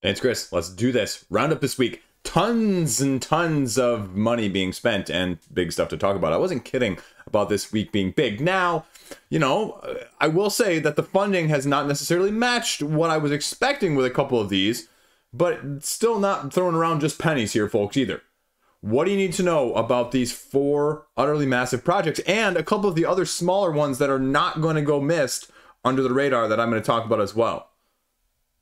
It's Chris. Let's do this. Roundup this week. Tons and tons of money being spent and big stuff to talk about. I wasn't kidding about this week being big. Now, I will say that the funding has not necessarily matched what I was expecting with a couple of these, but still not throwing around just pennies here, folks, either. What do you need to know about these 4 utterly massive projects and a couple of the other smaller ones that are not going to go missed under the radar that I'm going to talk about as well?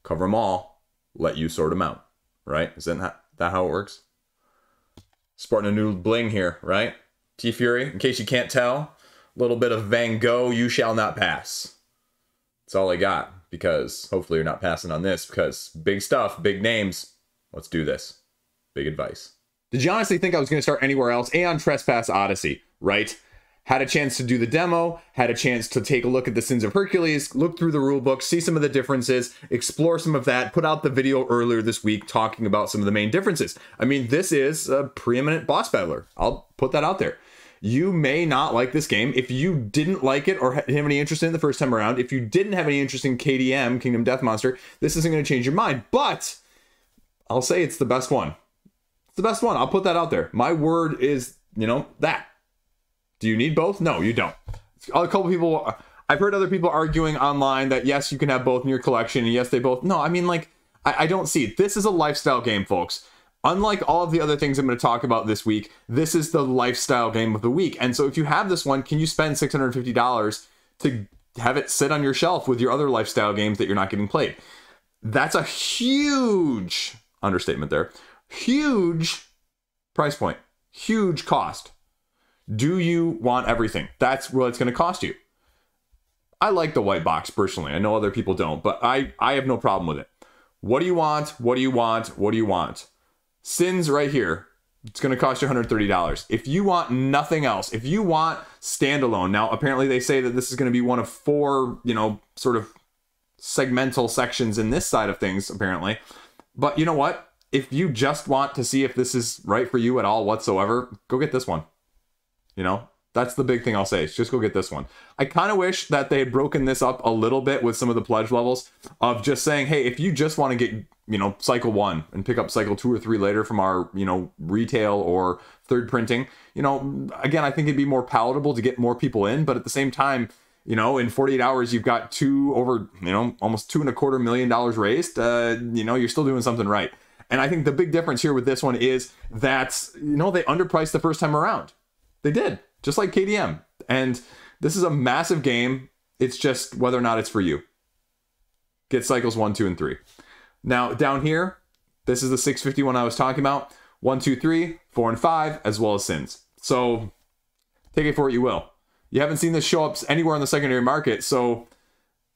Cover them all. Let you sort them out, right? Isn't that how it works? Sporting a new bling here, right? T-Fury, in case you can't tell, a little bit of Van Gogh, You Shall Not Pass. That's all I got, because hopefully you're not passing on this, because big stuff, big names. Let's do this. Big advice. Did you honestly think I was going to start anywhere else? Aeon Trespass Odyssey, right? Had a chance to do the demo, had a chance to take a look at the Sins of Hercules, look through the rulebook, see some of the differences, explore some of that, put out the video earlier this week talking about some of the main differences. I mean, this is a preeminent boss battler. I'll put that out there. You may not like this game. If you didn't like it or have any interest in it the first time around, if you didn't have any interest in KDM, Kingdom Death Monster, this isn't going to change your mind. But I'll say it's the best one. It's the best one. I'll put that out there. My word is, that. Do you need both? No, you don't. A couple people, I've heard other people arguing online that yes, you can have both in your collection, and yes, they both. No, I mean, I don't see it. This is a lifestyle game, folks. Unlike all of the other things I'm going to talk about this week, this is the lifestyle game of the week. And so if you have this one, can you spend $650 to have it sit on your shelf with your other lifestyle games that you're not getting played? That's a huge understatement there. Huge price point. Huge cost. Do you want everything? That's what it's going to cost you. I like the white box personally. I know other people don't, but I have no problem with it. What do you want? What do you want? What do you want? Sins right here. It's going to cost you $130. If you want nothing else, if you want standalone, now apparently they say that this is going to be one of 4, sort of segmental sections in this side of things, apparently. But you know what? If you just want to see if this is right for you at all whatsoever, go get this one. That's the big thing I'll say. Just go get this one. I kind of wish that they had broken this up a little bit with some of the pledge levels of just saying, hey, if you just want to get, cycle 1 and pick up cycle 2 or 3 later from our, retail or third printing, again, I think it'd be more palatable to get more people in. But at the same time, in 48 hours, you've got almost $2.25 million raised. You're still doing something right. And I think the big difference here with this one is that, they underpriced the first time around. They did, just like KDM. And this is a massive game. It's just whether or not it's for you. Get cycles 1, 2, and 3. Now, down here, this is the 650 one I was talking about. 1, 2, 3, 4, and 5, as well as Sins. So take it for what you will. You haven't seen this show up anywhere in the secondary market. So,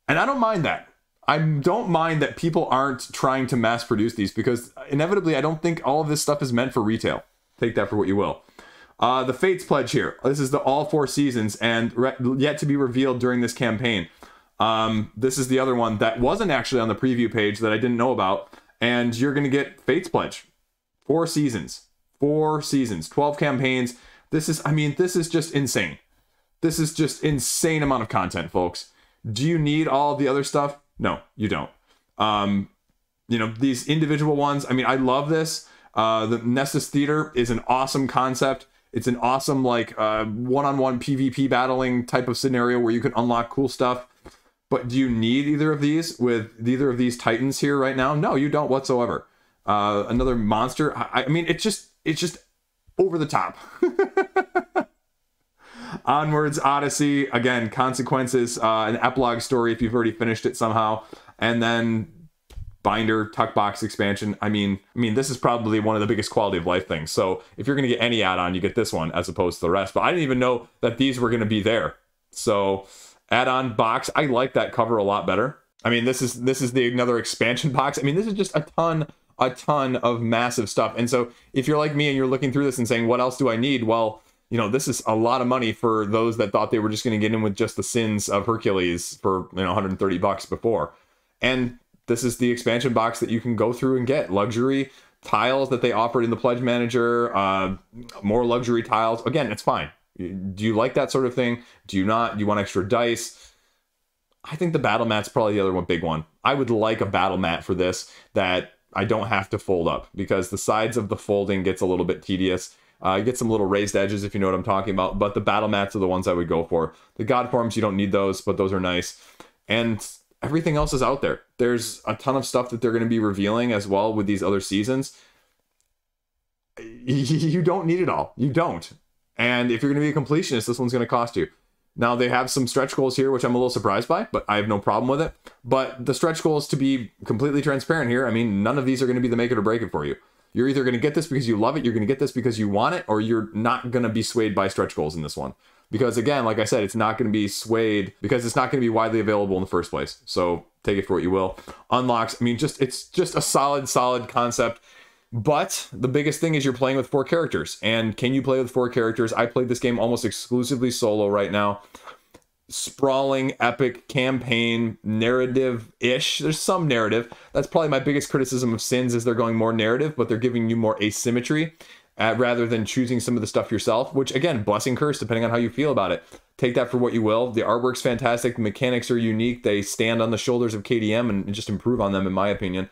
and I don't mind that. I don't mind that people aren't trying to mass produce these, because inevitably, I don't think all of this stuff is meant for retail. Take that for what you will. The Fates pledge here. This is the all 4 seasons and yet to be revealed during this campaign. This is the other one that wasn't actually on the preview page that I didn't know about. And you're going to get Fates pledge. 4 seasons. 4 seasons. 12 campaigns. This is just insane. This is just insane amount of content, folks. Do you need all of the other stuff? No, you don't. These individual ones. I love this. The Nessus Theater is an awesome concept. It's an awesome, one-on-one PvP battling type of scenario where you can unlock cool stuff. But do you need either of these with either of these titans here right now? No, you don't whatsoever. Another monster. It's just over the top. Onwards Odyssey. Again, consequences, an epilogue story if you've already finished it somehow. And then Binder, Tuck Box expansion. This is probably one of the biggest quality of life things. So if you're going to get any add-on, you get this one as opposed to the rest. But I didn't even know that these were going to be there. So add-on box, I like that cover a lot better. This is another expansion box. This is just a ton of massive stuff. And so if you're like me and you're looking through this and saying, what else do I need? Well, this is a lot of money for those that thought they were just going to get in with just the Sins of Hercules for, $130 before. And this is the expansion box that you can go through and get luxury tiles that they offered in the Pledge Manager, more luxury tiles. Again, it's fine. Do you like that sort of thing? Do you not? Do you want extra dice? I think the battle mat's probably the other one, big one. I would like a battle mat for this that I don't have to fold up, because the sides of the folding gets a little bit tedious. You get some little raised edges, if you know what I'm talking about, but the battle mats are the ones I would go for. The God forms, you don't need those, but those are nice. And everything else is out there. There's a ton of stuff that they're going to be revealing as well with these other seasons. You don't need it all. You don't. And if you're going to be a completionist, this one's going to cost you. Now, they have some stretch goals here, which I'm a little surprised by, but I have no problem with it. But the stretch goals, to be completely transparent here, I mean, none of these are going to be the make it or break it for you. You're either going to get this because you love it, you're going to get this because you want it, or you're not going to be swayed by stretch goals in this one. Because again, like I said, it's not going to be swayed because it's not going to be widely available in the first place. So take it for what you will. Unlocks, I mean, it's just a solid concept. But the biggest thing is you're playing with 4 characters. And can you play with 4 characters? I played this game almost exclusively solo right now. Sprawling, epic campaign, narrative-ish. There's some narrative. That's probably my biggest criticism of Sins, is they're going more narrative, but they're giving you more asymmetry rather than choosing some of the stuff yourself, which, again, blessing, curse, depending on how you feel about it. Take that for what you will. The artwork's fantastic. The mechanics are unique. They stand on the shoulders of KDM and just improve on them, in my opinion.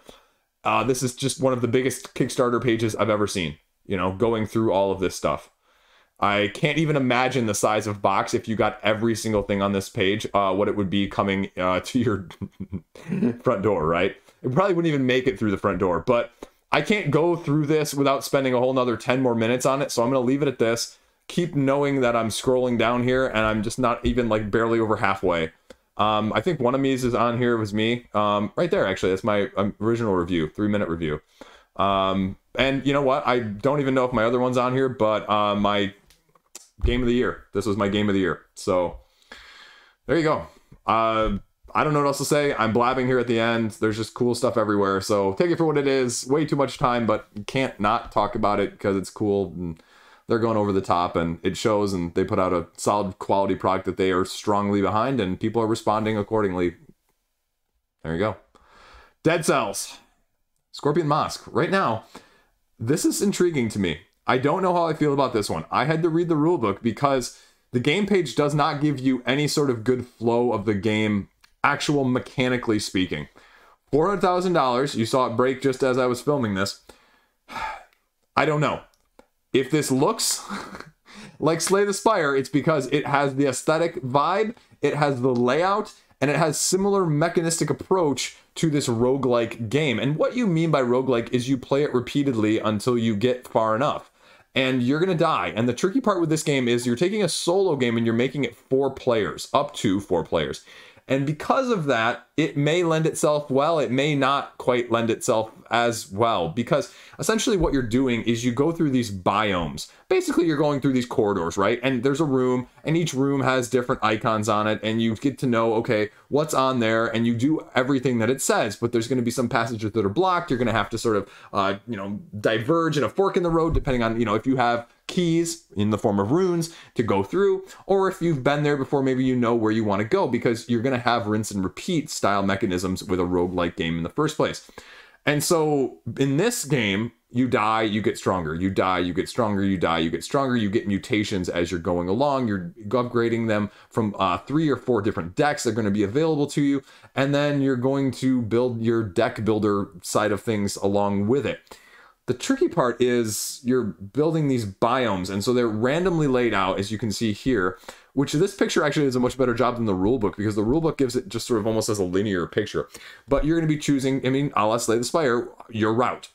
This is just one of the biggest Kickstarter pages I've ever seen, you know, going through all of this stuff. I can't even imagine the size of box if you got every single thing on this page, what it would be coming to your front door, right? It probably wouldn't even make it through the front door, but I can't go through this without spending a whole nother 10 more minutes on it, so I'm going to leave it at this. Keep knowing that I'm scrolling down here, and I'm just not even, like, barely over halfway. I think one of these is on here. It was me. Right there, actually. That's my original review, 3-minute review. And you know what? I don't even know if my other one's on here, but my game of the year. This was my game of the year. So there you go. I don't know what else to say. I'm blabbing here at the end. There's just cool stuff everywhere. So take it for what it is. Way too much time, but you can't not talk about it because it's cool. And they're going over the top, and it shows, and they put out a solid quality product that they are strongly behind, and people are responding accordingly. There you go. Dead Cells. Scorpion Mosque. Right now, this is intriguing to me. I don't know how I feel about this one. I had to read the rulebook because the game page does not give you any sort of good flow of the game, actual mechanically speaking. $400,000. You saw it break just as I was filming this. I don't know. If this looks like Slay the Spire, it's because it has the aesthetic vibe, it has the layout, and it has similar mechanistic approach to this roguelike game. And what you mean by roguelike is you play it repeatedly until you get far enough. And you're going to die. And the tricky part with this game is you're taking a solo game and you're making it 4 players, up to 4 players. And because of that, it may lend itself well, it may not quite lend itself as well, because essentially what you're doing is you go through these biomes. Basically, you're going through these corridors, right? And there's a room, and each room has different icons on it, and you get to know, okay, what's on there, and you do everything that it says, but there's going to be some passages that are blocked. You're going to have to sort of, diverge in a fork in the road, depending on, if you have keys in the form of runes to go through, or if you've been there before, maybe you know where you want to go, because you're going to have rinse and repeat style mechanisms with a roguelike game in the first place. And so in this game, you die, you get stronger, you die, you get stronger, you die, you get stronger, you get mutations as you're going along, you're upgrading them from 3 or 4 different decks that are going to be available to you, and then you're going to build your deck builder side of things along with it. The tricky part is you're building these biomes, and so they're randomly laid out, as you can see here, which this picture actually does a much better job than the rulebook, because the rulebook gives it just sort of almost as a linear picture. But you're going to be choosing, a la Slay the Spire, your route.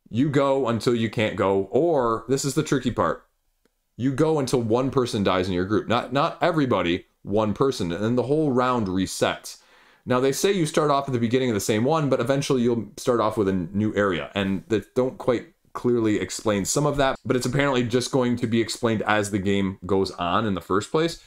You go until you can't go, or, this is the tricky part, you go until one person dies in your group. Not everybody, one person, and then the whole round resets. Now, they say you start off at the beginning of the same one, but eventually you'll start off with a new area, and they don't quite clearly explain some of that, but it's apparently just going to be explained as the game goes on in the first place.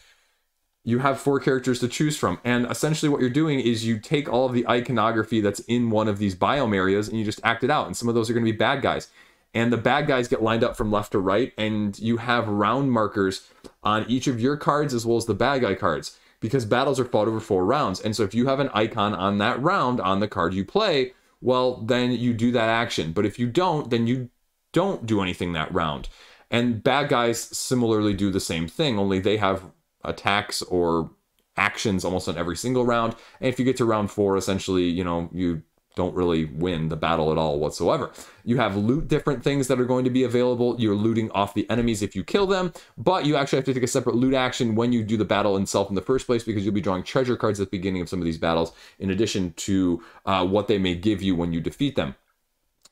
You have 4 characters to choose from, and essentially what you're doing is you take all of the iconography that's in one of these biome areas and you just act it out, and some of those are going to be bad guys. And the bad guys get lined up from left to right, and you have round markers on each of your cards as well as the bad guy cards, because battles are fought over 4 rounds. And so if you have an icon on that round on the card you play, well, then you do that action. But if you don't, then you don't do anything that round. And bad guys similarly do the same thing, only they have attacks or actions almost on every single round. And if you get to round 4, essentially, you don't really win the battle at all whatsoever. You have loot different things that are going to be available. You're looting off the enemies if you kill them, but you actually have to take a separate loot action when you do the battle itself in the first place, because you'll be drawing treasure cards at the beginning of some of these battles, in addition to what they may give you when you defeat them.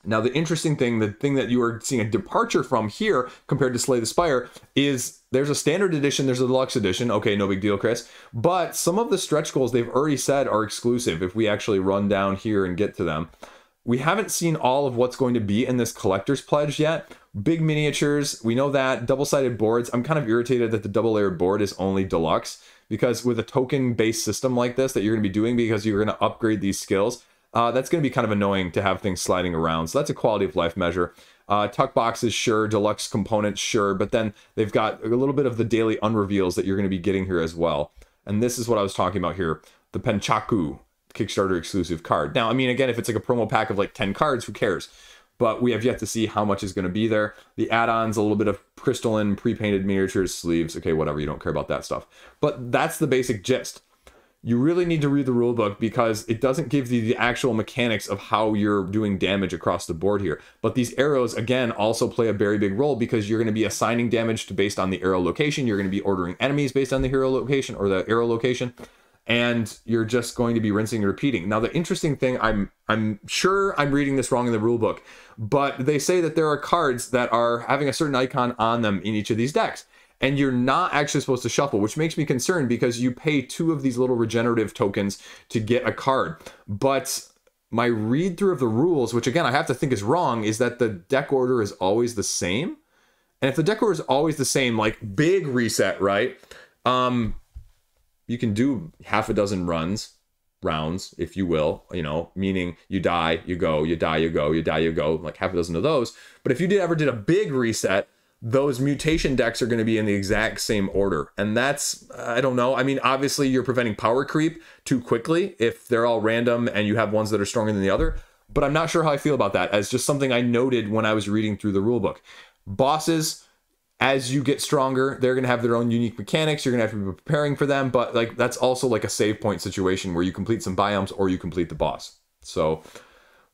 Now, the interesting thing, the thing that you are seeing a departure from here compared to Slay the Spire, is there's a standard edition, there's a deluxe edition. Okay, no big deal, Chris. But some of the stretch goals they've already said are exclusive if we actually run down here and get to them. We haven't seen all of what's going to be in this collector's pledge yet. Big miniatures, we know that. Double-sided boards. I'm kind of irritated that the double-layered board is only deluxe, because with a token-based system like this that you're going to be doing because you're going to upgrade these skills, that's going to be kind of annoying to have things sliding around. So that's a quality of life measure. Tuck boxes, sure. Deluxe components, sure. But then they've got a little bit of the daily unreveals that you're going to be getting here as well. And this is what I was talking about here. The Penchaku Kickstarter exclusive card. Now, I mean, again, if it's like a promo pack of like 10 cards, who cares? But we have yet to see how much is going to be there. The add-ons, a little bit of crystalline, pre-painted miniatures, sleeves. Okay, whatever. You don't care about that stuff. But that's the basic gist. You really need to read the rulebook, because it doesn't give you the actual mechanics of how you're doing damage across the board here. But these arrows, again, also play a very big role, because you're going to be assigning damage based on the arrow location. You're going to be ordering enemies based on the hero location or the arrow location. And you're just going to be rinsing and repeating. Now, the interesting thing, I'm sure I'm reading this wrong in the rulebook, but they say that there are cards that are having a certain icon on them in each of these decks. And you're not actually supposed to shuffle, which makes me concerned, because you pay 2 of these little regenerative tokens to get a card. But my read through of the rules, which again I have to think is wrong, is that the deck order is always the same. And if the deck order is always the same, like big reset, right? You can do half a dozen rounds, if you will, you know, meaning you die, you go, you die, you go, you die, you go, like half a dozen of those. But if you ever did a big reset, those mutation decks are going to be in the exact same order. And that's, I don't know. I mean, obviously you're preventing power creep too quickly if they're all random and you have ones that are stronger than the other. But I'm not sure how I feel about that, as just something I noted when I was reading through the rulebook. Bosses, as you get stronger, they're going to have their own unique mechanics. You're going to have to be preparing for them. But like that's also like a save point situation where you complete some biomes or you complete the boss. So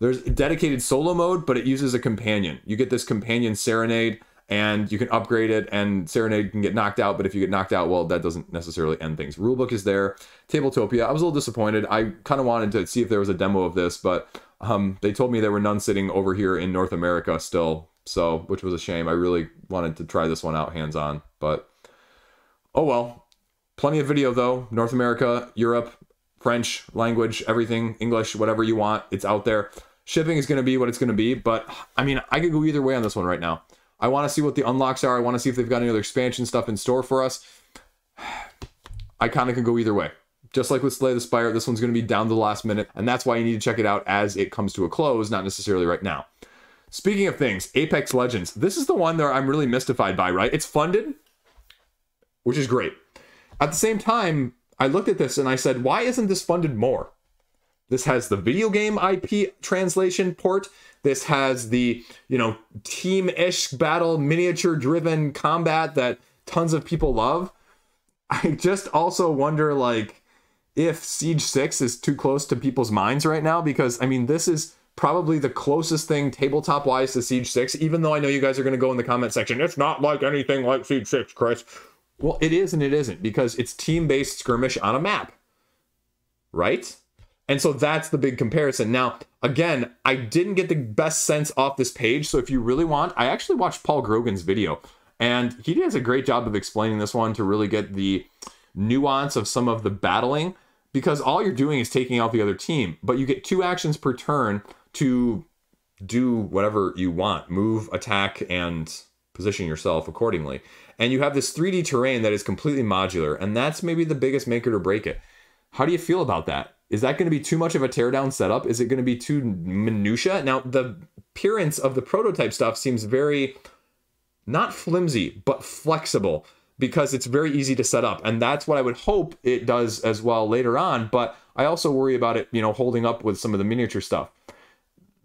there's a dedicated solo mode, but it uses a companion. You get this companion Serenade, and you can upgrade it, and Serenade can get knocked out, but if you get knocked out, well, that doesn't necessarily end things. Rulebook is there. Tabletopia, I was a little disappointed. I kind of wanted to see if there was a demo of this, but they told me there were none sitting over here in North America still, so, which was a shame. I really wanted to try this one out hands-on, but oh well. Plenty of video, though. North America, Europe, French, language, everything, English, whatever you want, it's out there. Shipping is going to be what it's going to be, but, I mean, I could go either way on this one right now. I want to see what the unlocks are. I want to see if they've got any other expansion stuff in store for us. I kind of can go either way. Just like with Slay the Spire, this one's going to be down to the last minute, and that's why you need to check it out as it comes to a close, not necessarily right now. Speaking of things, Apex Legends. This is the one that I'm really mystified by, right? It's funded, which is great. At the same time, I looked at this and I said, why isn't this funded more? This has the video game IP translation port. This has the, you know, team-ish battle, miniature-driven combat that tons of people love. I just also wonder, like, if Siege 6 is too close to people's minds right now, because, I mean, this is probably the closest thing tabletop-wise to Siege 6, even though I know you guys are going to go in the comment section, it's not like anything like Siege 6, Chris. Well, it is and it isn't, because it's team-based skirmish on a map, right? And so that's the big comparison. Now, again, I didn't get the best sense off this page, so if you really want, I actually watched Paul Grogan's video, and he does a great job of explaining this one to really get the nuance of some of the battling, because all you're doing is taking out the other team, but you get 2 actions per turn to do whatever you want, move, attack, and position yourself accordingly. And you have this 3D terrain that is completely modular, and that's maybe the biggest make it or break it. How do you feel about that? Is that going to be too much of a teardown setup? Is it going to be too minutia? Now, the appearance of the prototype stuff seems very, not flimsy, but flexible, because it's very easy to set up. And that's what I would hope it does as well later on. But I also worry about it, you know, holding up with some of the miniature stuff.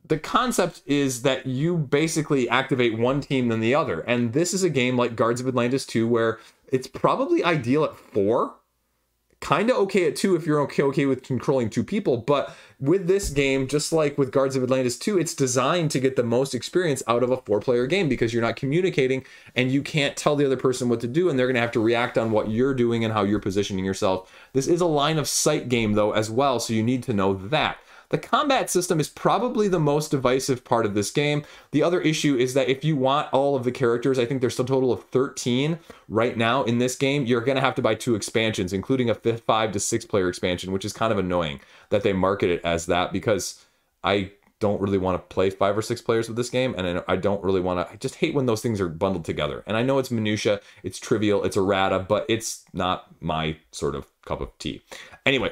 The concept is that you basically activate one team than the other. And this is a game like Guards of Atlantis 2, where it's probably ideal at 4, kind of okay at 2 if you're okay with controlling 2 people. But with this game, just like with Guards of Atlantis 2, it's designed to get the most experience out of a 4-player game, because you're not communicating and you can't tell the other person what to do, and they're going to have to react on what you're doing and how you're positioning yourself. This is a line of sight game though as well, so you need to know that. The combat system is probably the most divisive part of this game. The other issue is that if you want all of the characters, I think there's a total of 13 right now in this game, you're going to have to buy 2 expansions, including a 5 to 6 player expansion, which is kind of annoying that they market it as that, because I don't really want to play 5 or 6 players with this game, and I don't really want to. I just hate when those things are bundled together. And I know it's minutia, it's trivial, it's errata, but it's not my sort of cup of tea. Anyway,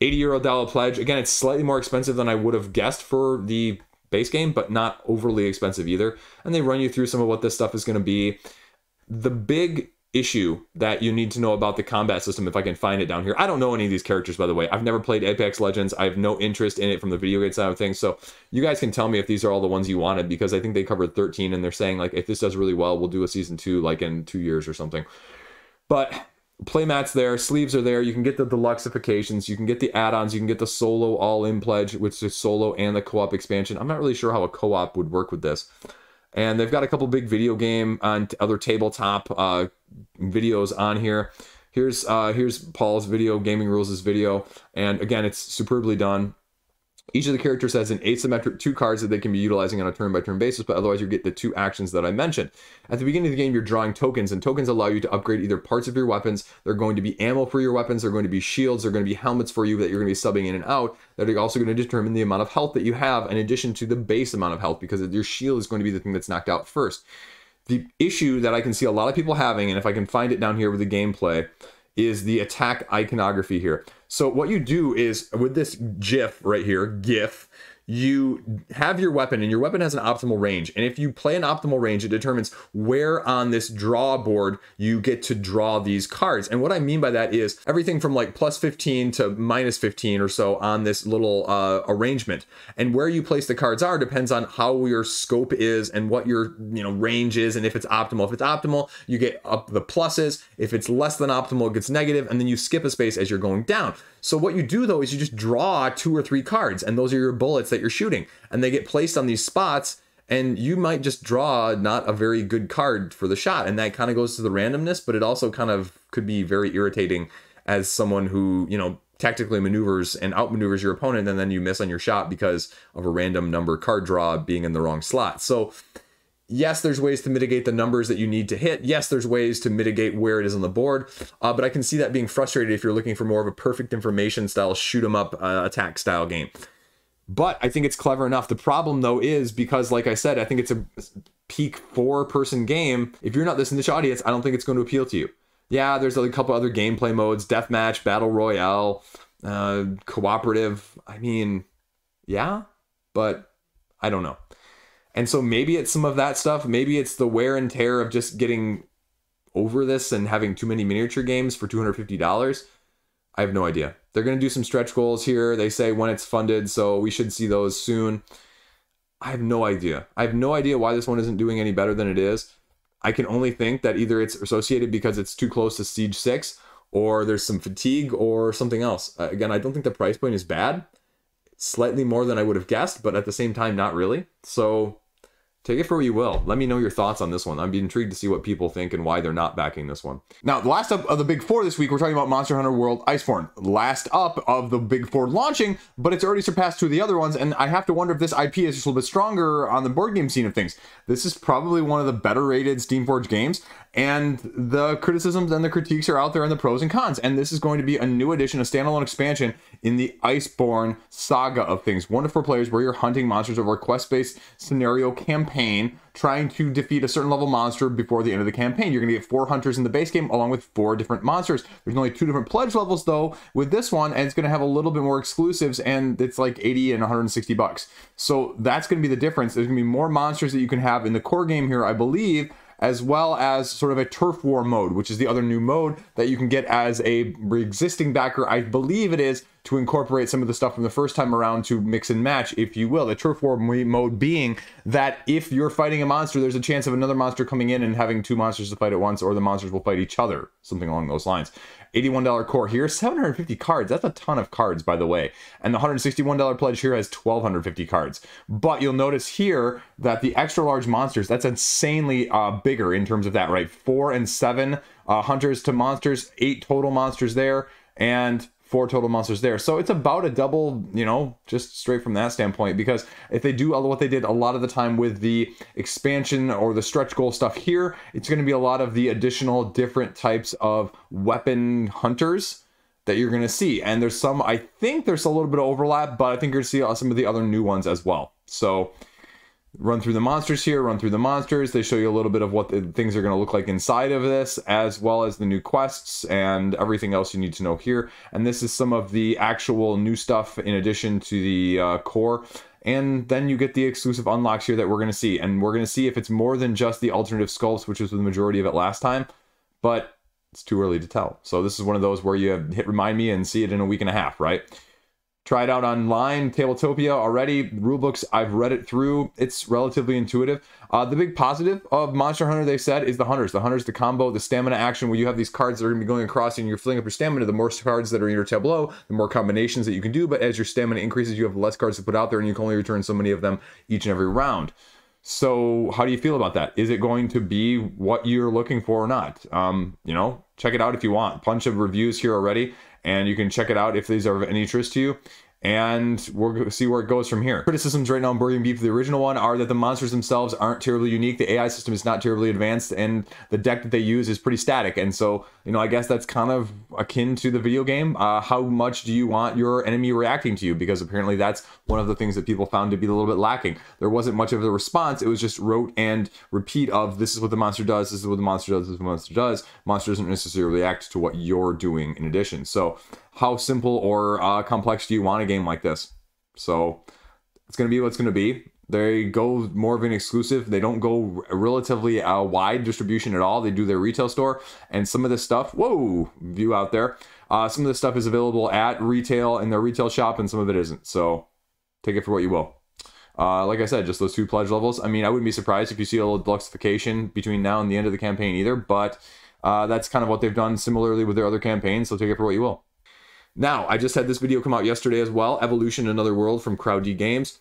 €80 pledge. Again, it's slightly more expensive than I would have guessed for the base game, but not overly expensive either. And they run you through some of what this stuff is going to be. The big issue that you need to know about the combat system, if I can find it down here. I don't know any of these characters, by the way. I've never played Apex Legends. I have no interest in it from the video game side of things. So you guys can tell me if these are all the ones you wanted, because I think they covered 13 and they're saying like, if this does really well, we'll do a season 2 like in 2 years or something. But playmats there, sleeves are there, you can get the deluxeifications, you can get the add-ons, you can get the solo all-in pledge, which is solo and the co-op expansion. I'm not really sure how a co-op would work with this. And they've got a couple big video game and other tabletop videos on here. Here's Paul's video, Gaming Rules' video, and again, it's superbly done. Each of the characters has an asymmetric 2 cards that they can be utilizing on a turn-by-turn basis, but otherwise you get the 2 actions that I mentioned. At the beginning of the game, you're drawing tokens, and tokens allow you to upgrade either parts of your weapons. They're going to be ammo for your weapons, they're going to be shields, they're going to be helmets for you that you're going to be subbing in and out, that are also going to determine the amount of health that you have in addition to the base amount of health, because your shield is going to be the thing that's knocked out first. The issue that I can see a lot of people having, and if I can find it down here with the gameplay, is the attack iconography here. So what you do is, with this GIF right here, GIF, you have your weapon, and your weapon has an optimal range. And if you play an optimal range, it determines where on this draw board you get to draw these cards. And what I mean by that is everything from like plus 15 to minus 15 or so on this little arrangement. And where you place the cards are depends on how your scope is and what your range is, and if it's optimal. If it's optimal, you get up the pluses. If it's less than optimal, it gets negative, and then you skip a space as you're going down. So what you do though is you just draw 2 or 3 cards, and those are your bullets that you're shooting, and they get placed on these spots, and you might just draw not a very good card for the shot, and that kind of goes to the randomness, but it also kind of could be very irritating as someone who tactically maneuvers and outmaneuvers your opponent, and then you miss on your shot because of a random number card draw being in the wrong slot. So yes, there's ways to mitigate the numbers that you need to hit. Yes, there's ways to mitigate where it is on the board. But I can see that being frustrated if you're looking for more of a perfect information style, shoot 'em up attack style game. But I think it's clever enough. The problem though is, because like I said, I think it's a peak 4-person game. If you're not this niche audience, I don't think it's going to appeal to you. Yeah, there's a couple other gameplay modes, deathmatch, battle royale, cooperative. I mean, yeah, but I don't know. And so maybe it's some of that stuff. Maybe it's the wear and tear of just getting over this and having too many miniature games for $250. I have no idea. They're going to do some stretch goals here. They say when it's funded, so we should see those soon. I have no idea. I have no idea why this one isn't doing any better than it is. I can only think that either it's associated because it's too close to Siege 6, or there's some fatigue or something else. Again, I don't think the price point is bad. It's slightly more than I would have guessed, but at the same time, not really. So take it for what you will. Let me know your thoughts on this one. I'd be intrigued to see what people think and why they're not backing this one. Now, the last up of the big 4 this week, we're talking about Monster Hunter World Iceborne. Last up of the big 4 launching, but it's already surpassed 2 of the other ones, and I have to wonder if this IP is just a little bit stronger on the board game scene of things. This is probably one of the better rated Steamforged games, and the criticisms and the critiques are out there and the pros and cons. And this is going to be a new addition, a standalone expansion in the Iceborne saga of things. 1 to 4 players where you're hunting monsters over a quest-based scenario campaign, trying to defeat a certain level monster before the end of the campaign. You're going to get 4 hunters in the base game along with 4 different monsters. There's only 2 different pledge levels though with this one, and it's going to have a little bit more exclusives, and it's like 80 and 160 bucks. So that's going to be the difference. There's going to be more monsters that you can have in the core game here, I believe, as well as sort of a turf war mode, which is the other new mode that you can get as a existing backer. I believe it is to incorporate some of the stuff from the first time around to mix and match, if you will. The turf war mode being that if you're fighting a monster, there's a chance of another monster coming in and having two monsters to fight at once, or the monsters will fight each other, something along those lines. $81 core here, 750 cards. That's a ton of cards, by the way. And the $161 pledge here has 1,250 cards. But you'll notice here that the extra large monsters, that's insanely bigger in terms of that, right? 4 and 7 hunters to monsters, 8 total monsters there, and 4 total monsters there. So it's about a double, you know, just straight from that standpoint, because if they do what they did a lot of the time with the expansion or the stretch goal stuff here, it's going to be a lot of the additional different types of weapon hunters that you're going to see. And there's some, I think there's a little bit of overlap, but I think you're going to see some of the other new ones as well. So run through the monsters here, run through the monsters. They show you a little bit of what the things are going to look like inside of this, as well as the new quests and everything else you need to know here. And this is some of the actual new stuff in addition to the core. And then you get the exclusive unlocks here that we're going to see. And we're going to see if it's more than just the alternative sculpts, which was the majority of it last time. But it's too early to tell. So this is one of those where you hit remind me and see it in a week and a half, right? Try it out online, Tabletopia already. Rulebooks, I've read it through. It's relatively intuitive. The big positive of Monster Hunter, they said, is the hunters. The hunters, the combo, the stamina action, where you have these cards that are going to be going across and you're filling up your stamina. The more cards that are in your tableau, the more combinations that you can do. But as your stamina increases, you have less cards to put out there, and you can only return so many of them each and every round. So how do you feel about that? Is it going to be what you're looking for or not? You know, check it out if you want. Bunch of reviews here already, and you can check it out if these are of any interest to you. And we're going to see where it goes from here. Criticisms right now on Burning Beef, the original one, are that the monsters themselves aren't terribly unique. The AI system is not terribly advanced, and the deck that they use is pretty static. And so, you know, I guess that's kind of akin to the video game. How much do you want your enemy reacting to you? Because apparently that's one of the things that people found to be a little bit lacking. There wasn't much of a response. It was just rote and repeat of, this is what the monster does, this is what the monster does, this is what the monster does. Monster doesn't necessarily react to what you're doing in addition. So how simple or complex do you want a game like this? So it's going to be what's going to be. They go more of an exclusive. They don't go relatively wide distribution at all. They do their retail store, and some of this stuff, whoa, view out there. Some of this stuff is available at retail in their retail shop, and some of it isn't. So take it for what you will. Like I said, just those 2 pledge levels. I mean, I wouldn't be surprised if you see a little deluxification between now and the end of the campaign either, but that's kind of what they've done similarly with their other campaigns. So take it for what you will. Now, I just had this video come out yesterday as well, Evolution: Another World from Crowd D Games.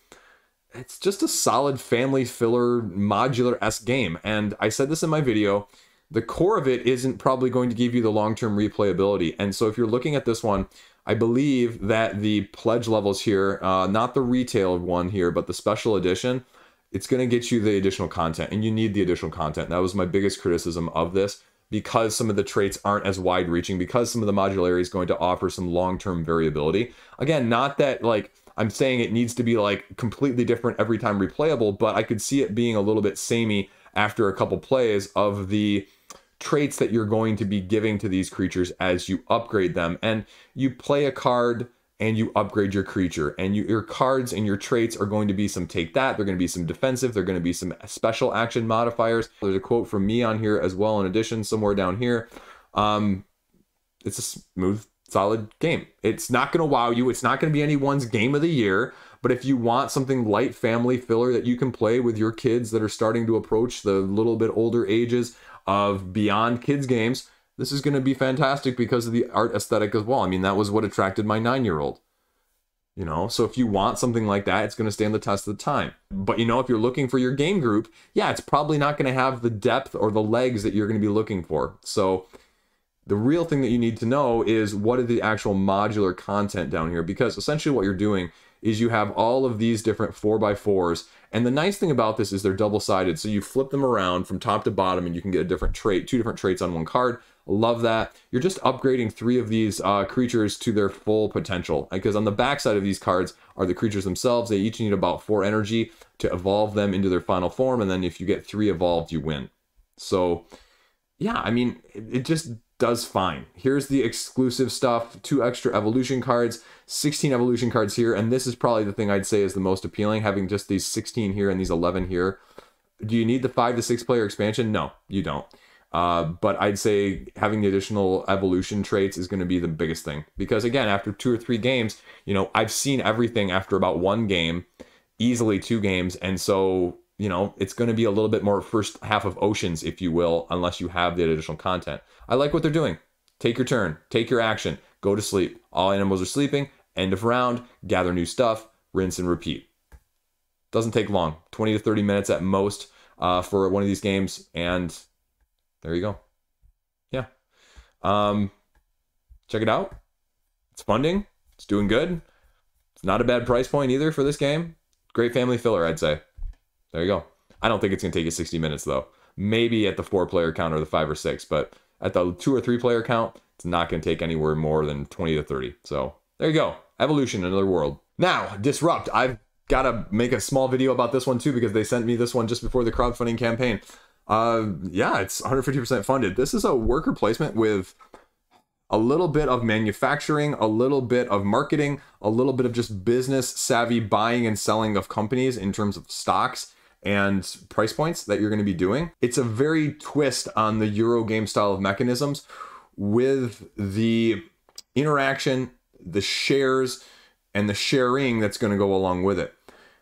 It's just a solid family filler, modular-esque game. And I said this in my video, the core of it isn't probably going to give you the long-term replayability. And so if you're looking at this one, I believe that the pledge levels here, not the retail one here, but the special edition, it's going to get you the additional content, and you need the additional content. That was my biggest criticism of this, because some of the traits aren't as wide-reaching, because some of the modularity is going to offer some long-term variability. Again, not that, like, I'm saying it needs to be, like, completely different every time replayable, but I could see it being a little bit samey after a couple plays of the traits that you're going to be giving to these creatures as you upgrade them. And you play a card and you upgrade your creature, and your cards and your traits are going to be some take that, they're going to be some defensive, they're going to be some special action modifiers. There's a quote from me on here as well in addition, somewhere down here. It's a smooth, solid game. It's not going to wow you. It's not going to be anyone's game of the year, but if you want something light family filler that you can play with your kids that are starting to approach the little bit older ages of beyond kids games, this is going to be fantastic because of the art aesthetic as well. I mean, that was what attracted my 9-year-old. You know, so if you want something like that, it's going to stand the test of the time. But, you know, if you're looking for your game group, yeah, it's probably not going to have the depth or the legs that you're going to be looking for. So the real thing that you need to know is what is the actual modular content down here, because essentially what you're doing is you have all of these different 4x4s. And the nice thing about this is they're double-sided. So you flip them around from top to bottom and you can get a different trait, 2 different traits on one card. Love that. You're just upgrading 3 of these creatures to their full potential, because on the back side of these cards are the creatures themselves. They each need about 4 energy to evolve them into their final form, and then if you get 3 evolved, you win. So yeah, I mean, it just does fine. Here's the exclusive stuff, 2 extra evolution cards, 16 evolution cards here, and this is probably the thing I'd say is the most appealing, having just these 16 here and these 11 here. Do you need the 5 to 6 player expansion? No, you don't. But I'd say having the additional evolution traits is going to be the biggest thing, because again, after 2 or 3 games, you know, I've seen everything after about 1 game, easily 2 games. And so, you know, it's going to be a little bit more first half of Oceans, if you will, unless you have the additional content. I like what they're doing. Take your turn, take your action, go to sleep. All animals are sleeping, end of round, gather new stuff, rinse and repeat. Doesn't take long, 20 to 30 minutes at most for one of these games. And there you go. Yeah. Check it out. It's funding. It's doing good. It's not a bad price point either for this game. Great family filler, I'd say. There you go. I don't think it's going to take you 60 minutes, though. Maybe at the 4-player count or the 5 or 6, but at the 2 or 3-player count, it's not going to take anywhere more than 20 to 30. So there you go. Evolution, another world. Now, Disrupt. I've got to make a small video about this one, too, because they sent me this one just before the crowdfunding campaign. Yeah, it's 150% funded. This is a worker placement with a little bit of manufacturing, a little bit of marketing, a little bit of just business savvy buying and selling of companies in terms of stocks and price points that you're going to be doing. It's a very twist on the Euro game style of mechanisms with the interaction, the shares, and the sharing that's going to go along with it.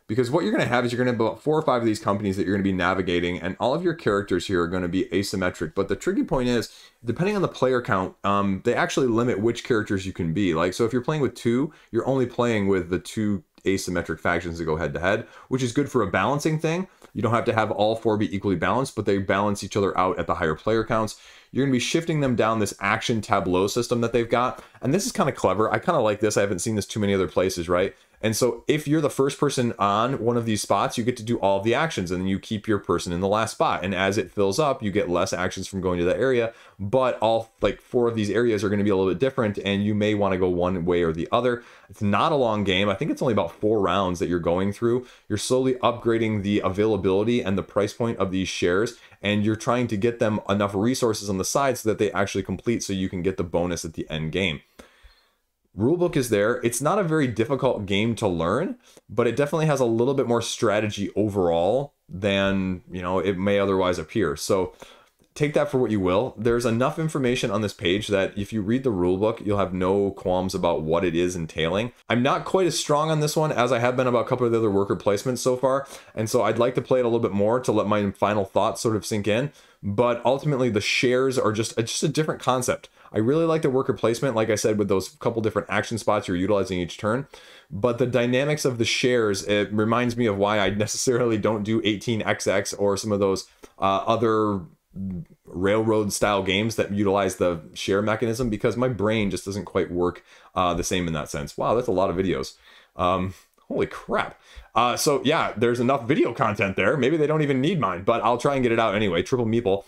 Because what you're going to have is you're going to have about 4 or 5 of these companies that you're going to be navigating, and all of your characters here are going to be asymmetric. But the tricky point is, depending on the player count, they actually limit which characters you can be. Like, so if you're playing with 2, you're only playing with the 2 asymmetric factions that go head to head, which is good for a balancing thing. You don't have to have all 4 be equally balanced, but they balance each other out at the higher player counts. You're going to be shifting them down this action tableau system that they've got. And this is kind of clever. I kind of like this. I haven't seen this too many other places, right? And so if you're the first person on one of these spots, you get to do all of the actions, and then you keep your person in the last spot. And as it fills up, you get less actions from going to that area, but all like 4 of these areas are going to be a little bit different, and you may want to go one way or the other. It's not a long game. I think it's only about 4 rounds that you're going through. You're slowly upgrading the availability and the price point of these shares, and you're trying to get them enough resources on the side so that they actually complete, so you can get the bonus at the end game. Rulebook is there. It's not a very difficult game to learn, but it definitely has a little bit more strategy overall than, you know, it may otherwise appear. So take that for what you will. There's enough information on this page that if you read the rulebook, you'll have no qualms about what it is entailing. I'm not quite as strong on this one as I have been about a couple of the other worker placements so far, and so I'd like to play it a little bit more to let my final thoughts sort of sink in. But ultimately, the shares are just a different concept. I really like the worker placement, like I said, with those couple different action spots you're utilizing each turn. But the dynamics of the shares, it reminds me of why I necessarily don't do 18xx or some of those other railroad style games that utilize the share mechanism, because my brain just doesn't quite work the same in that sense. Wow, that's a lot of videos. Holy crap. So yeah, there's enough video content there. Maybe they don't even need mine, but I'll try and get it out anyway. Triple Meeple,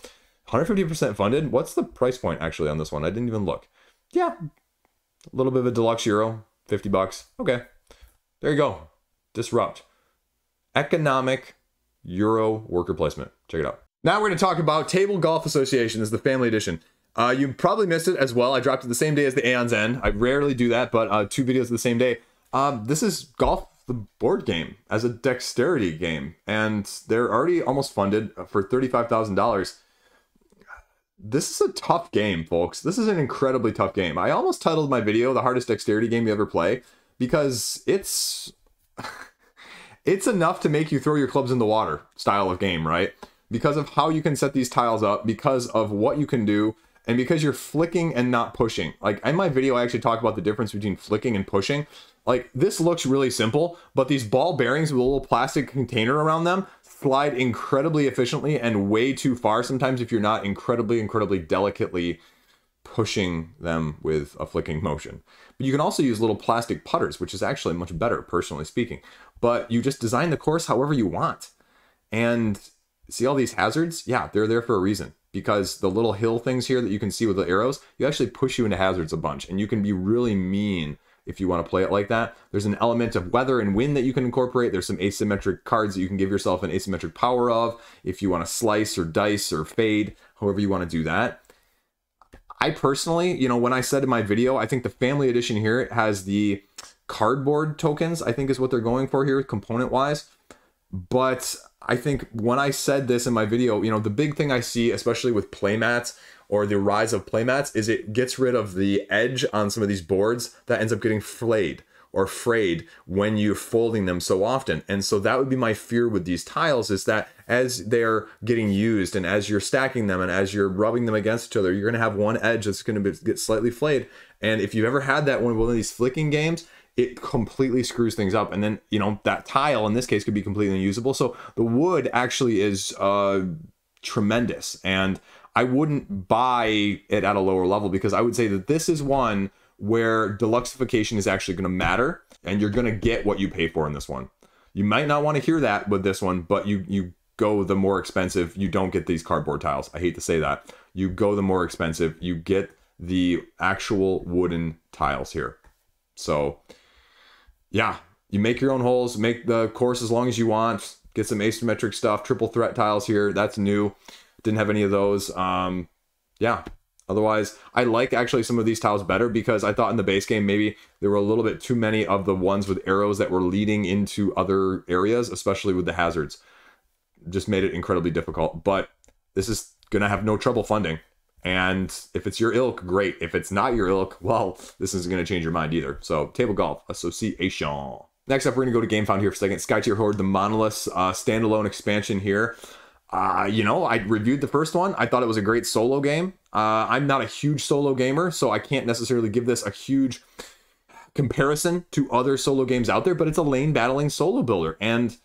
150% funded. What's the price point actually on this one? I didn't even look. Yeah, a little bit of a deluxe Euro, $50. Okay, there you go. Disrupt. Economic Euro worker placement. Check it out. Now we're going to talk about Table Golf Association. This is the family edition. You probably missed it as well. I dropped it the same day as the Aeon's End. I rarely do that, but 2 videos the same day. This is Golf the board game as a dexterity game, and they're already almost funded for $35,000. This is a tough game, folks. This is an incredibly tough game. I almost titled my video the hardest dexterity game you ever play, because it's enough to make you throw your clubs in the water style of game, right? Because of how you can set these tiles up, because of what you can do, and because you're flicking and not pushing. Like in my video, I actually talk about the difference between flicking and pushing. Like, this looks really simple, but these ball bearings with a little plastic container around them slide incredibly efficiently and way too far sometimes if you're not incredibly delicately pushing them with a flicking motion. But you can also use little plastic putters, which is actually much better, personally speaking. But you just design the course however you want. And see all these hazards? Yeah, they're there for a reason. Because the little hill things here that you can see with the arrows, you actually push you into hazards a bunch. And you can be really mean if you want to play it like that. There's an element of weather and wind that you can incorporate. There's some asymmetric cards that you can give yourself an asymmetric power of if you want to slice or dice or fade, however you want to do that. I personally, you know, when I said in my video, I think the family edition here has the cardboard tokens, I think is what they're going for here component wise. But I think when I said this in my video, you know, the big thing I see, especially with playmats or the rise of playmats, is it gets rid of the edge on some of these boards that ends up getting flayed or frayed when you're folding them so often. And so that would be my fear with these tiles, is that as they're getting used and as you're stacking them and as you're rubbing them against each other, you're going to have one edge that's going to get slightly flayed. And if you've ever had that one of these flicking games, it completely screws things up. And then, you know, that tile in this case could be completely unusable. So the wood actually is tremendous. And I wouldn't buy it at a lower level, because I would say that this is one where deluxeification is actually going to matter, and you're going to get what you pay for in this one. You might not want to hear that with this one, but you go the more expensive, you don't get these cardboard tiles. I hate to say that. You go the more expensive, you get the actual wooden tiles here. So yeah, you make your own holes, make the course as long as you want, get some asymmetric stuff, triple threat tiles here. That's new. Didn't have any of those. Yeah. Otherwise, I like actually some of these tiles better, because I thought in the base game maybe there were a little bit too many of the ones with arrows that were leading into other areas, especially with the hazards. Just made it incredibly difficult. But this is going to have no trouble funding. And if it's your ilk, great. If it's not your ilk, well, this isn't going to change your mind either. So, Table Golf Association. Next up, we're going to go to GameFound here for a second. Skytier Horde, the Monoliths standalone expansion here. You know, I reviewed the first one. I thought it was a great solo game. I'm not a huge solo gamer, so I can't necessarily give this a huge comparison to other solo games out there, but it's a lane battling solo builder, and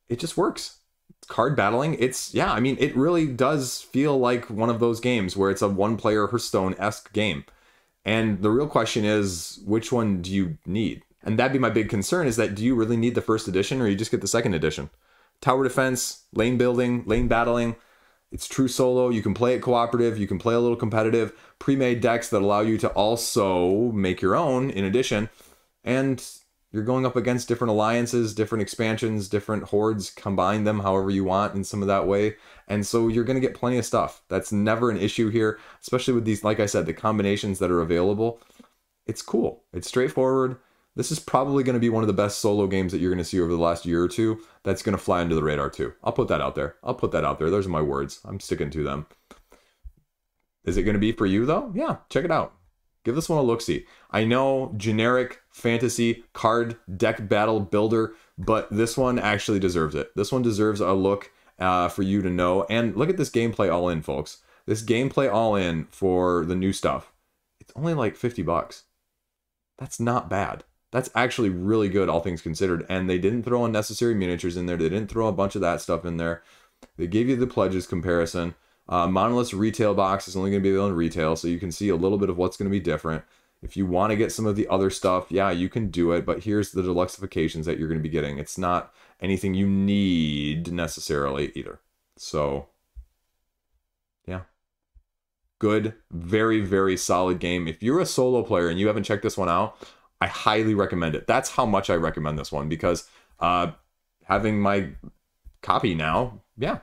it just works. Card battling, yeah, I mean, it really does feel like one of those games where it's a one-player Hearthstone-esque game. And the real question is, which one do you need? And that'd be my big concern, is that do you really need the first edition, or you just get the second edition? Tower defense, lane building, lane battling. It's true solo. You can play it cooperative. You can play a little competitive. Pre-made decks that allow you to also make your own in addition. And you're going up against different alliances, different expansions, different hordes. Combine them however you want in some of that way. And so you're going to get plenty of stuff. That's never an issue here, especially with these, like I said, the combinations that are available. It's cool. It's straightforward. This is probably going to be one of the best solo games that you're going to see over the last year or two. That's going to fly under the radar too. I'll put that out there. Those are my words. I'm sticking to them. Is it going to be for you though? Yeah, check it out. Give this one a look-see. I know, generic fantasy card deck battle builder, but this one actually deserves it. This one deserves a look for you to know. And look at this gameplay all in, folks. This gameplay all in for the new stuff. It's only like $50. That's not bad. That's actually really good, all things considered. And they didn't throw unnecessary miniatures in there. They didn't throw a bunch of that stuff in there. They gave you the pledges comparison. Monolith's retail box is only going to be available in retail, so you can see a little bit of what's going to be different. If you want to get some of the other stuff, yeah, you can do it. But here's the deluxeifications that you're going to be getting. It's not anything you need necessarily either. So, yeah. Good, very, very solid game. If you're a solo player and you haven't checked this one out, I highly recommend it. That's how much I recommend this one, because having my copy now, yeah,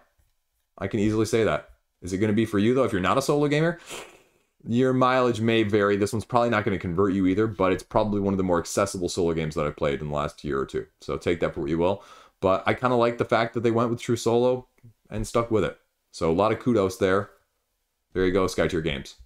I can easily say that. Is it going to be for you, though? If you're not a solo gamer, your mileage may vary. This one's probably not going to convert you either, but it's probably one of the more accessible solo games that I've played in the last year or two. So take that for what you will. But I kind of like the fact that they went with true solo and stuck with it. So a lot of kudos there. There you go, Skytier Games.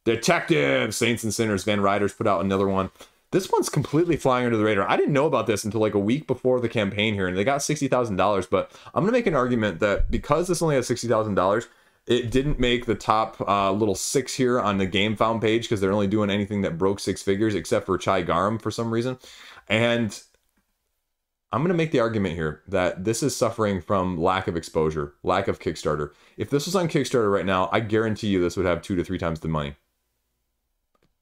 Detective Saints and Sinners. Van Riders put out another one. This one's completely flying under the radar. I didn't know about this until like a week before the campaign here, and they got $60,000. But I'm going to make an argument that because this only has $60,000, it didn't make the top little 6 here on the GameFound page, because they're only doing anything that broke 6 figures, except for Chai Garam for some reason. And I'm going to make the argument here that this is suffering from lack of exposure, lack of Kickstarter. If this was on Kickstarter right now, I guarantee you this would have 2 to 3 times the money.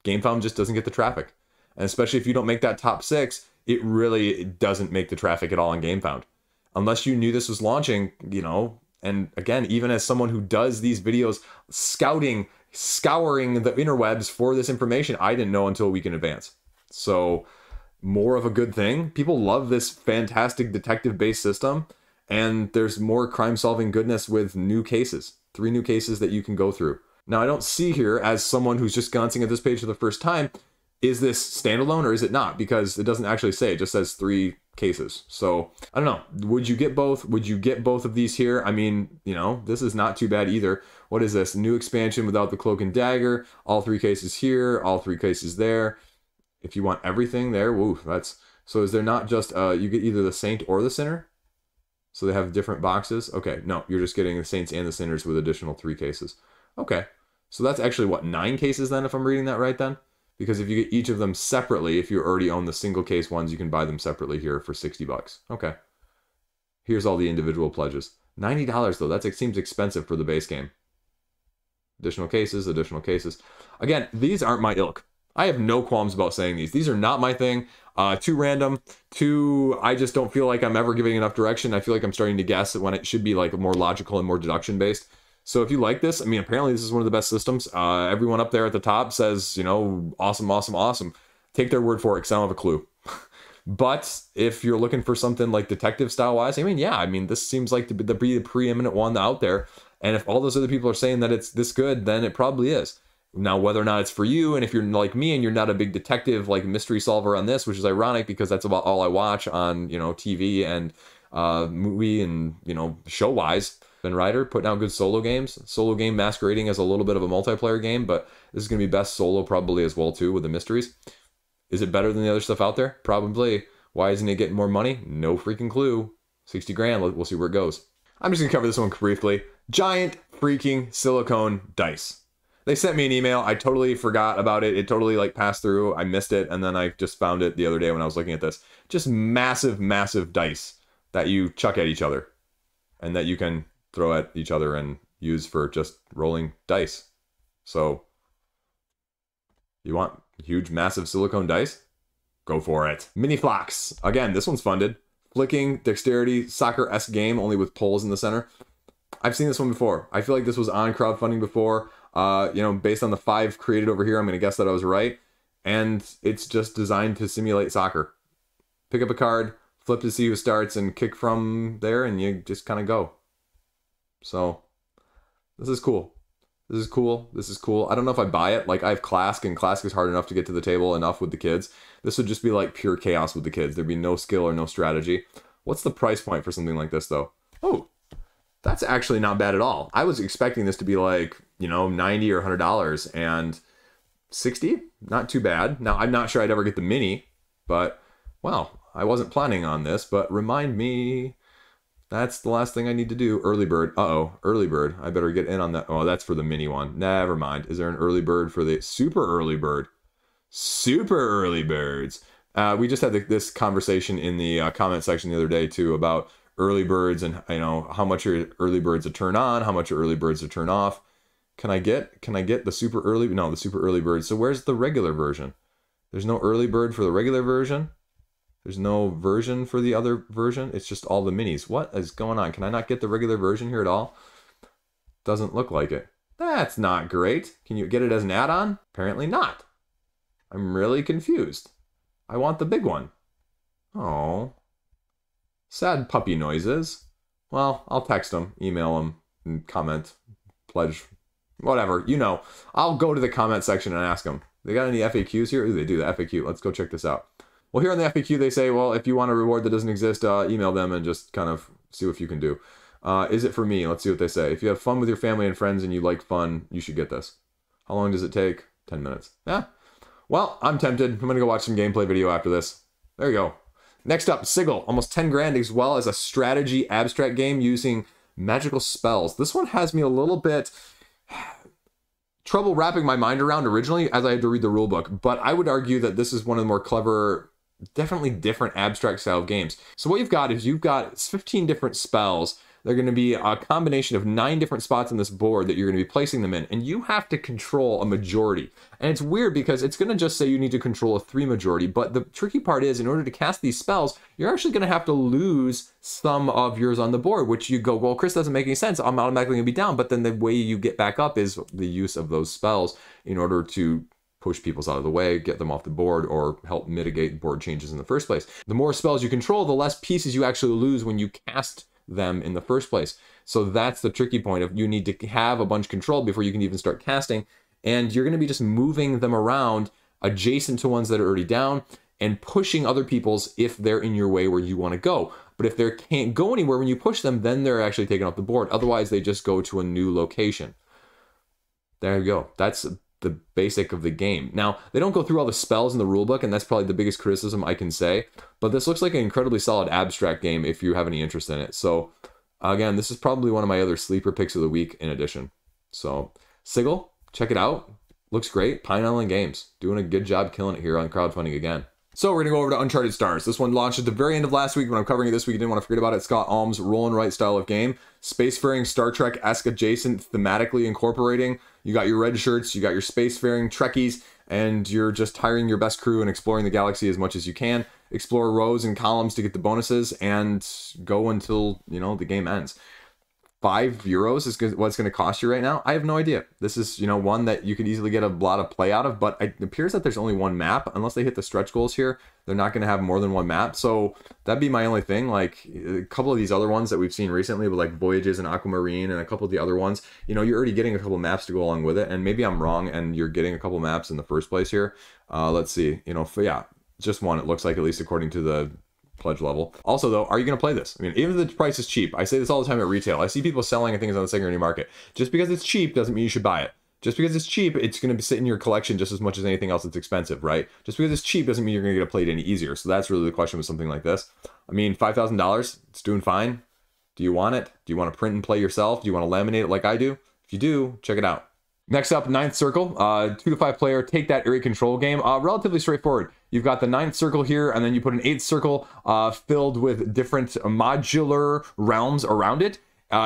GameFound just doesn't get the traffic. And especially if you don't make that top 6, it really doesn't make the traffic at all on GameFound. Unless you knew this was launching, you know, and again, even as someone who does these videos, scouring the interwebs for this information, I didn't know until a week in advance. So more of a good thing. People love this fantastic detective-based system, and there's more crime-solving goodness with new cases. 3 new cases that you can go through. Now, I don't see here, as someone who's just glancing at this page for the first time, is this standalone or is it not? Because it doesn't actually say. It just says 3 cases. So I don't know. Would you get both? Would you get both of these here? I mean, you know, this is not too bad either. What is this? New expansion without the cloak and dagger. All 3 cases here, all 3 cases there. If you want everything there, woo, that's... So is there not just, you get either the saint or the sinner? So they have different boxes? Okay, no, you're just getting the saints and the sinners with additional 3 cases. Okay, so that's actually, what, 9 cases then, if I'm reading that right then? Because if you get each of them separately, if you already own the single case ones, you can buy them separately here for $60. Okay. Here's all the individual pledges. $90 though, that seems expensive for the base game. Additional cases, additional cases. Again, these aren't my ilk. I have no qualms about saying these. These are not my thing. Too random. Too, I just don't feel like I'm ever giving enough direction. I feel like I'm starting to guess when it should be like more logical and more deduction based. So if you like this, I mean, apparently this is one of the best systems. Everyone up there at the top says, you know, awesome, awesome, awesome. Take their word for it because I don't have a clue. But if you're looking for something like detective style wise, I mean, yeah, I mean, this seems like to be the preeminent one out there. And if all those other people are saying that it's this good, then it probably is. Now, whether or not it's for you, and if you're like me and you're not a big detective, like mystery solver on this, which is ironic because that's about all I watch on, you know, TV and movie and, you know, show wise. Ben Ryder putting out good solo games. Solo game masquerading as a little bit of a multiplayer game, but this is going to be best solo probably as well too with the mysteries. Is it better than the other stuff out there? Probably. Why isn't it getting more money? No freaking clue. 60 grand. We'll see where it goes. I'm just going to cover this one briefly. Giant freaking silicone dice. They sent me an email. I totally forgot about it. It totally like passed through. I missed it. And then I just found it the other day when I was looking at this. Just massive, massive dice that you chuck at each other and that you can throw at each other and use for just rolling dice. So you want huge, massive silicone dice? Go for it. Mini Flocks. Again, this one's funded. Flicking, dexterity, soccer-esque game, only with poles in the center. I've seen this one before. I feel like this was on crowdfunding before. You know, based on the 5 created over here, I'm going to guess that I was right. And it's just designed to simulate soccer. Pick up a card, flip to see who starts, and kick from there, and you just kind of go. So, this is cool. This is cool. This is cool. I don't know if I buy it. Like, I have Classic, and Classic is hard enough to get to the table enough with the kids. This would just be like pure chaos with the kids. There'd be no skill or no strategy. What's the price point for something like this, though? Oh, that's actually not bad at all. I was expecting this to be like, you know, $90 or $100, and 60? Not too bad. Now, I'm not sure I'd ever get the mini, but, well, I wasn't planning on this, but remind me... That's the last thing I need to do. Early bird. Uh-oh. Early bird. I better get in on that. Oh, that's for the mini one. Never mind. Is there an early bird for the super early bird? Super early birds. We just had this conversation in the comment section the other day, too, about early birds and, you know, how much are early birds to turn on, how much are early birds to turn off. Can I get the super early? No, the super early bird. So where's the regular version? There's no early bird for the regular version. There's no version for the other version. It's just all the minis. What is going on? Can I not get the regular version here at all? Doesn't look like it. That's not great. Can you get it as an add-on? Apparently not. I'm really confused. I want the big one. Oh. Sad puppy noises. Well, I'll text them, email them, and comment, pledge, whatever. You know, I'll go to the comment section and ask them. They got any FAQs here? Ooh, they do, the FAQ. Let's go check this out. Well, here on the FAQ, they say, well, if you want a reward that doesn't exist, email them and just kind of see what you can do. Is it for me? Let's see what they say. If you have fun with your family and friends and you like fun, you should get this. How long does it take? 10 minutes. Yeah. Well, I'm tempted. I'm going to go watch some gameplay video after this. There you go. Next up, Sigil. Almost 10 grand as well as a strategy abstract game using magical spells. This one has me a little bit... trouble wrapping my mind around originally as I had to read the rulebook, but I would argue that this is one of the more clever... definitely different abstract style games. So what you've got is 15 different spells. They're going to be a combination of 9 different spots on this board that you're going to be placing them in, and you have to control a majority. And it's weird because it's going to just say you need to control a 3 majority, but the tricky part is in order to cast these spells, you're actually going to have to lose some of yours on the board, which you go, well, Chris, doesn't make any sense. I'm automatically going to be down, but then the way you get back up is the use of those spells in order to push people's out of the way, get them off the board, or help mitigate board changes in the first place. The more spells you control, the less pieces you actually lose when you cast them in the first place. So that's the tricky point of you need to have a bunch controlled before you can even start casting, and you're going to be just moving them around adjacent to ones that are already down. and pushing other people's if they're in your way where you want to go. But if they can't go anywhere when you push them, then they're actually taken off the board. Otherwise, they just go to a new location. There you go. That's the basic of the game. Now, they don't go through all the spells in the rulebook, and that's probably the biggest criticism I can say. But this looks like an incredibly solid abstract game if you have any interest in it. So, again, this is probably one of my other sleeper picks of the week in addition. So, Sigil, check it out. Looks great. Pine Island Games doing a good job killing it here on crowdfunding again. So we're going to go over to Uncharted Stars. This one launched at the very end of last week. When I'm covering it this week, I didn't want to forget about it. Scott Alm's roll and write style of game. Spacefaring, Star Trek-esque adjacent, thematically incorporating. You got your red shirts, you got your spacefaring Trekkies, and you're just hiring your best crew and exploring the galaxy as much as you can. Explore rows and columns to get the bonuses, and go until, you know, the game ends. €5 is what it's going to cost you right now. I have no idea. This is, you know, one that you could easily get a lot of play out of, but it appears that there's only one map. Unless they hit the stretch goals here, they're not going to have more than one map. So that'd be my only thing. Like a couple of these other ones that we've seen recently with like Voyages and Aquamarine and a couple of the other ones, you know, you're already getting a couple maps to go along with it. And maybe I'm wrong and you're getting a couple maps in the first place here. Let's see, you know, yeah, just one, it looks like, at least according to the pledge level. Also though, are you going to play this? I mean, even if the price is cheap, I say this all the time at retail. I see people selling things on the secondary market. Just because it's cheap doesn't mean you should buy it. Just because it's cheap, it's going to sit in your collection just as much as anything else that's expensive, right? Just because it's cheap doesn't mean you're going to get it played any easier. So that's really the question with something like this. I mean, $5,000, it's doing fine. Do you want it? Do you want to print and play yourself? Do you want to laminate it like I do? If you do, check it out. Next up, Ninth Circle, 2 to 5 player, take that area control game. Relatively straightforward. You've got the ninth circle here, and then you put an eighth circle filled with different modular realms around it.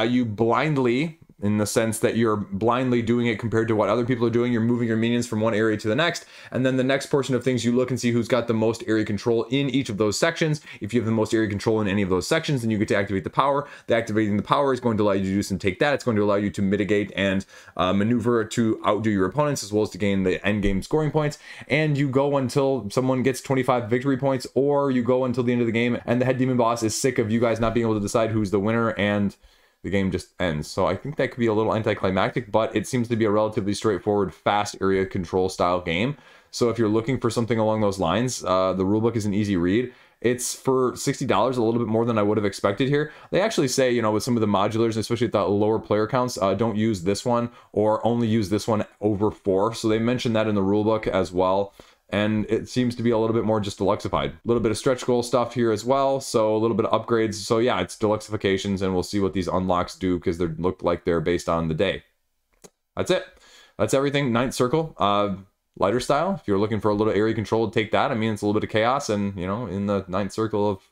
You blindly, in the sense that you're blindly doing it compared to what other people are doing, you're moving your minions from one area to the next, and then the next portion of things, you look and see who's got the most area control in each of those sections. If you have the most area control in any of those sections, then you get to activate the power. The activating the power is going to allow you to do some take that. It's going to allow you to mitigate and maneuver to outdo your opponents, as well as to gain the end game scoring points. And you go until someone gets 25 victory points, or you go until the end of the game and the head demon boss is sick of you guys not being able to decide who's the winner, and the game just ends. So I think that could be a little anticlimactic, but it seems to be a relatively straightforward, fast area control style game. So if you're looking for something along those lines, the rulebook is an easy read. It's for $60, a little bit more than I would have expected here. They actually say, you know, with some of the modulars, especially at the lower player counts, don't use this one, or only use this one over 4. So they mentioned that in the rulebook as well. And it seems to be a little bit more just deluxified. A little bit of stretch goal stuff here as well. So a little bit of upgrades. So yeah, it's deluxifications, and we'll see what these unlocks do, because they look like they're based on the day. That's it. That's everything. Ninth Circle. Lighter style. If you're looking for a little area control, take that. I mean, it's a little bit of chaos, and, you know, in the Ninth Circle of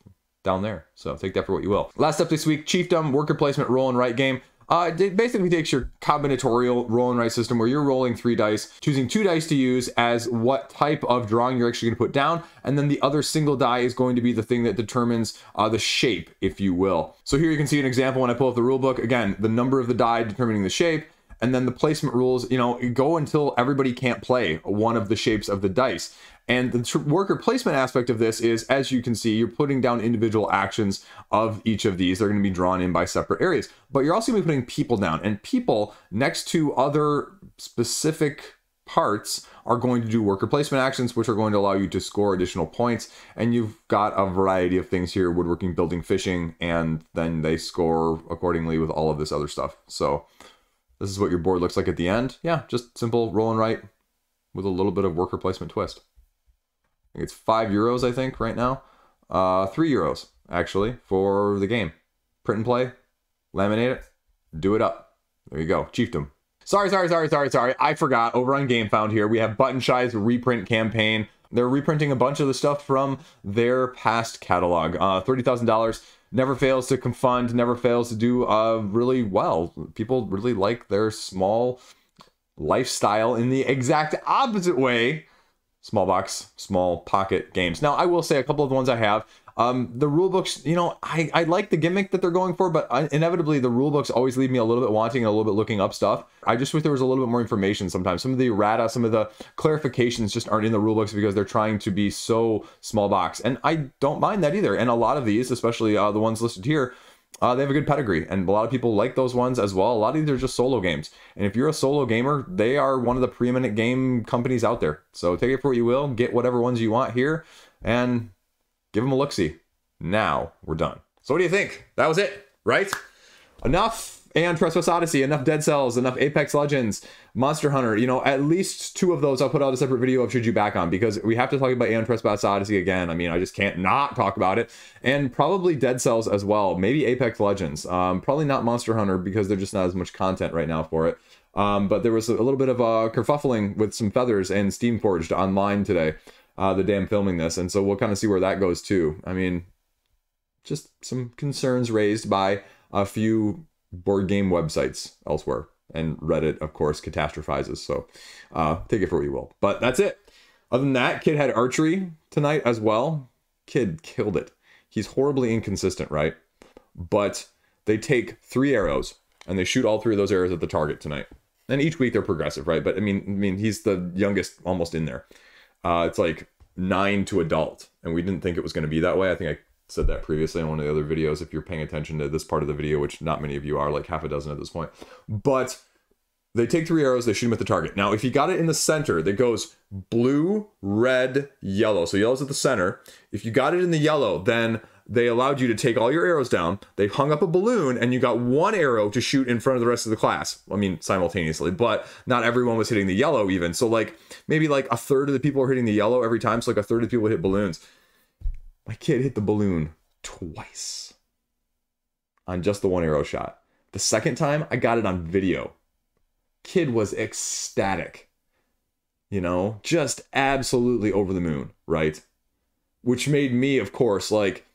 down there. So take that for what you will. Last up this week, Chiefdom, worker placement roll and write game. It basically takes your combinatorial roll and write system, where you're rolling 3 dice, choosing 2 dice to use as what type of drawing you're actually going to put down, and then the other single die is going to be the thing that determines the shape, if you will. So here you can see an example when I pull up the rule book. Again, the number of the die determining the shape, and then the placement rules, you know, go until everybody can't play one of the shapes of the dice. And the worker placement aspect of this is, as you can see, you're putting down individual actions of each of these. They're going to be drawn in by separate areas. But you're also going to be putting people down. And people, next to other specific parts, are going to do worker placement actions, which are going to allow you to score additional points. And you've got a variety of things here: woodworking, building, fishing, and then they score accordingly with all of this other stuff. So this is what your board looks like at the end. Yeah, just simple roll and write with a little bit of worker placement twist. I think it's €5, I think, right now. €3, actually, for the game. Print and play, laminate it, do it up. There you go, Chiefdom. Sorry. I forgot. Over on GameFound here, we have Button Shy's reprint campaign. They're reprinting a bunch of the stuff from their past catalog. $30,000. Never fails to confund, never fails to do really well. People really like their small lifestyle in the exact opposite way. Small box, small pocket games. Now, I will say a couple of the ones I have. The rule books, you know, I like the gimmick that they're going for, but inevitably the rule books always leave me a little bit wanting and a little bit looking up stuff. I just wish there was a little bit more information sometimes. Some of the errata, some of the clarifications just aren't in the rule books because they're trying to be so small box. And I don't mind that either. And a lot of these, especially the ones listed here, they have a good pedigree, and a lot of people like those ones as well. A lot of these are just solo games, and if you're a solo gamer, they are one of the preeminent game companies out there. So take it for what you will, get whatever ones you want here. and give them a look-see. Now we're done. So what do you think? That was it, right? Enough Aeon Trespass Odyssey, enough Dead Cells, enough Apex Legends, Monster Hunter. You know, at least 2 of those I'll put out a separate video of should you back on, because we have to talk about Aeon Trespass Odyssey again. I mean, I just can't not talk about it. And probably Dead Cells as well. Maybe Apex Legends. Probably not Monster Hunter, because there's just not as much content right now for it. But there was a little bit of kerfuffling with some feathers and Steamforged online today, the day I'm filming this. And so we'll kind of see where that goes too. I mean, just some concerns raised by a few board game websites elsewhere, and Reddit, of course, catastrophizes. So take it for what you will. But that's it. Other than that, Kid had archery tonight as well. Kid killed it. He's horribly inconsistent, right? But they take 3 arrows and they shoot all 3 of those arrows at the target tonight. And each week they're progressive, right? But I mean, he's the youngest almost in there. It's like 9 to adult, and we didn't think it was going to be that way. I think I said that previously in one of the other videos, if you're paying attention to this part of the video, which not many of you are, like half a dozen at this point. But they take 3 arrows, they shoot them at the target. Now, if you got it in the center, that goes blue, red, yellow. So yellow's at the center. If you got it in the yellow, then they allowed you to take all your arrows down. They hung up a balloon, and you got 1 arrow to shoot in front of the rest of the class. I mean, simultaneously, but not everyone was hitting the yellow even. So like maybe like a third of the people were hitting the yellow every time. So like a third of the people hit balloons. My kid hit the balloon twice on just the 1 arrow shot. The second time, I got it on video. Kid was ecstatic. You know, just absolutely over the moon, right? Which made me, of course, like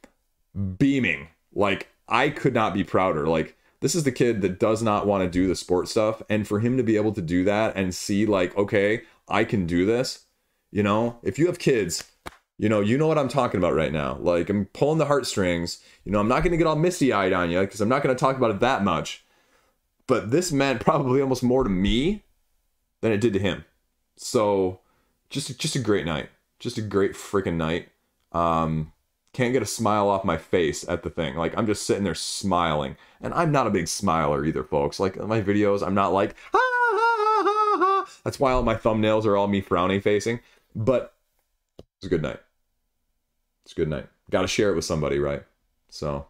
beaming. Like, I could not be prouder. Like, this is the kid that does not want to do the sport stuff. And for him to be able to do that and see like, okay, I can do this. You know, if you have kids, you know what I'm talking about right now. Like, I'm pulling the heartstrings. You know, I'm not going to get all misty-eyed on you because I'm not going to talk about it that much. But this meant probably almost more to me than it did to him. So, just a great night. Just a great freaking night. Can't get a smile off my face at the thing. Like, I'm just sitting there smiling. And I'm not a big smiler either, folks. Like, in my videos, I'm not like, ha, ha, ha, ha, ha. That's why all my thumbnails are all me frowning facing. But it's a good night. It's a good night. Got to share it with somebody, right? So,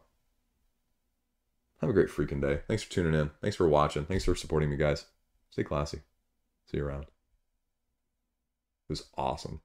have a great freaking day. Thanks for tuning in. Thanks for watching. Thanks for supporting me, guys. Stay classy. See you around. It was awesome.